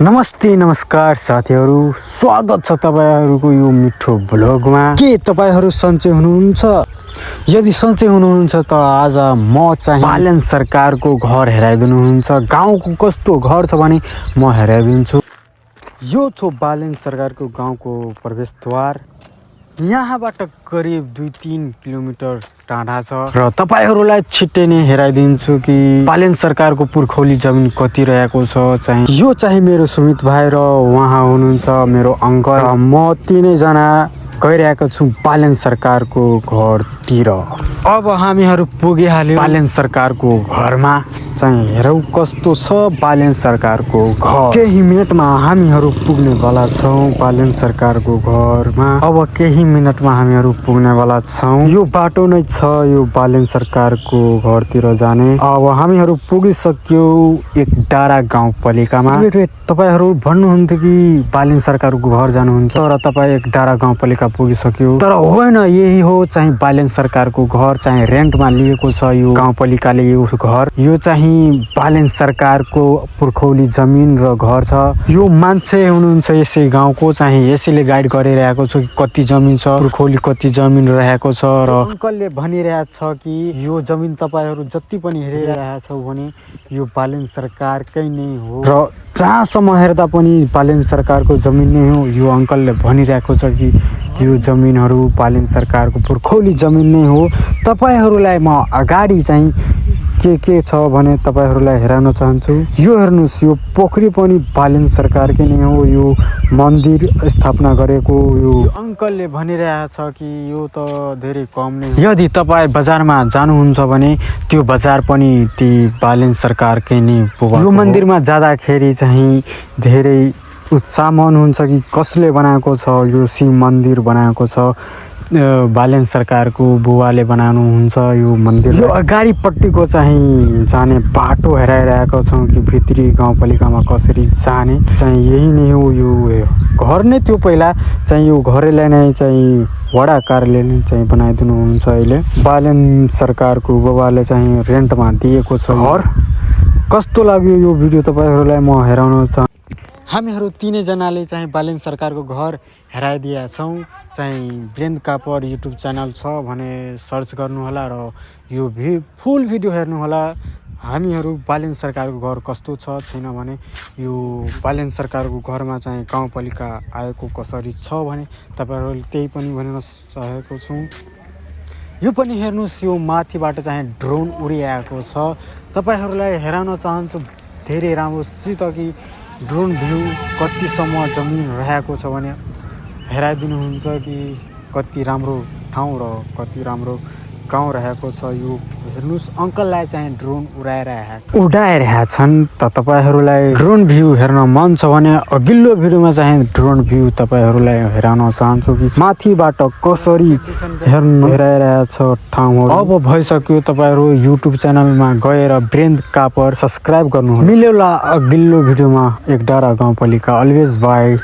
नमस्ते नमस्कार साथीहरू, स्वागत छ तपाईहरुको यो मिठो ब्लगमा। के तपाईहरु सन्चै हुनुहुन्छ? यदि सन्चै हुनुहुन्छ त आज म चाहिँ बालेन सरकारको घर हेराइदिनुहुन्छ। गाउँको कस्तो घर छ भने म हेराइदिन्छु। यो छ बालेन सरकारको गाउँको प्रवेशद्वार। यहाँबाट करिब 2-3 किलोमिटर टाढा छ र तपाईहरुलाई छिट्टै नै हेराइदिन्छु कि बालेन सरकारको पुर्खौली जमिन कति रहेको छ। यो चाहिँ मेरो सुमित भाइ र उहाँ हुनुहुन्छ मेरो अङ्कल। म तीनैजना गइरहेको छु बालेन सरकारको घरतिर। अब हामीहरू पुगिहाल्यौं बालेन सरकारको घरमा। चाहिँ हेरौँ कस्तो छ बालेन सरकारको घर। केही मिनेटमा हामीहरू पुग्ने वाला छौँ बालेन सरकारको घरमा। अब केही मिनेटमा हामीहरू पुग्ने वाला छौँ। यो बाटो नै छ यो बालेन सरकारको घरतिर जाने। अब हामीहरू पुगिसक्यौ एक डाँडा गाउँपालिकामा। तपाईहरु भन्नुहुन्थ्यो कि बालेन सरकारको घर जानुहुन्छ तर तपाईँ एक डाँडा गाउँपालिका पुगिसक्यो। तर होइन, यही हो चाहिँ बालेन सरकारको घर। चाहिँ रेन्टमा लिएको छ यो गाउँपालिकाले यो घर। यो चाहिँ बालेन सरकारको पुर्खौली जमिन र घर छ। यो मान्छे हुनुहुन्छ यसै गाउँको, चाहिँ यसैले गाइड गरिरहेको छ कि कति जमिन छ, पुर्खौली कति जमिन रहेको छ। र अङ्कलले भनिरहेको छ कि यो जमिन तपाईहरु जति पनि हेरिरहेका छौ भने यो बालेन सरकारकै नै हो र जहाँसम्म हेर्दा पनि बालेन सरकारको जमिन नै हो। यो अङ्कलले भनिरहेको छ कि यो जमिनहरू बालेन सरकारको पुर्खौली जमिन नै हो। तपाईहरुलाई म अगाडि चाहिँ के छ भने तपाईहरुलाई हेराउन चाहन्छु। यो हेर्नुस्, यो पोखरी पनि बालेन सरकारकै नै हो। यो मन्दिर स्थापना गरेको यो अङ्कलले भनिरहेको छ कि यो त धेरै कम नै हो। यदि तपाईँ बजारमा जानुहुन्छ भने त्यो बजार पनि ती बालेन सरकारकै नै हो। यो मन्दिरमा जाँदाखेरि चाहिँ धेरै उत्साह हुन्छ कि कसले बनाएको छ यो शिव मन्दिर बनाएको छ। बालेन सरकारको बुवाले बनाउनुहुन्छ यो मन्दिर। यो अगाडिपट्टिको चाहिँ जाने बाटो हेराइरहेको छौँ कि भित्री गाउँपालिकामा कसरी जाने। चाहिँ यही नै हो यो घर नै थियो पहिला। चाहिँ यो घरलाई नै चाहिँ वडा कार्यालय नै चाहिँ बनाइदिनुहुन्छ अहिले। बालेन सरकारको बुबाले चाहिँ रेन्टमा दिएको छ घर। कस्तो लाग्यो यो भिडियो तपाईहरुलाई म हेराउन चाहन्छु। हामीहरू तीनैजनाले चाहिँ बालेन सरकारको घर हेराइदिएका छौँ। चाहिँ वीरेन्द्र कापर युट्युब च्यानल छ भने सर्च गर्नुहोला र यो फुल भिडियो हेर्नुहोला। हामीहरू बालेन सरकारको घर कस्तो छ छैन भने यो बालेन सरकारको घरमा चाहिँ गाउँपालिका आएको कसरी छ भने तपाईहरुले त्यही पनि भन्न चाहेको छु। यो पनि हेर्नुहोस्, यो माथिबाट चाहिँ ड्रोन उडिआएको छ। तपाईहरुलाई हेराउन चाहन्छु धेरै राम्रो चित कि ड्रोन भ्यू कतिसम्म जमिन रहेको छ भने हेराइदिनुहुन्छ कि कति राम्रो ठाउँ र कति राम्रो गाउँ रहेको छ। यो हेर्नुहोस्, अङ्कललाई चाहिँ ड्रोन उडाइरहेका छन्। त तपाईहरुलाई ड्रोन भ्यू हेर्न मन छ भने अघिल्लो भिडियोमा चाहिँ ड्रोन भ्यू तपाईहरुलाई हेराउन चाहन्छु कि माथिबाट कसरी हेराइरहेछ ठाउँहरू। अब भइसक्यो, तपाईहरु युट्युब च्यानलमा गएर वीरेन्द्र कापर सब्स्क्राइब गर्नु मिलेला। अघिल्लो भिडियोमा एक डाँडा गाउँपालिका। Always by.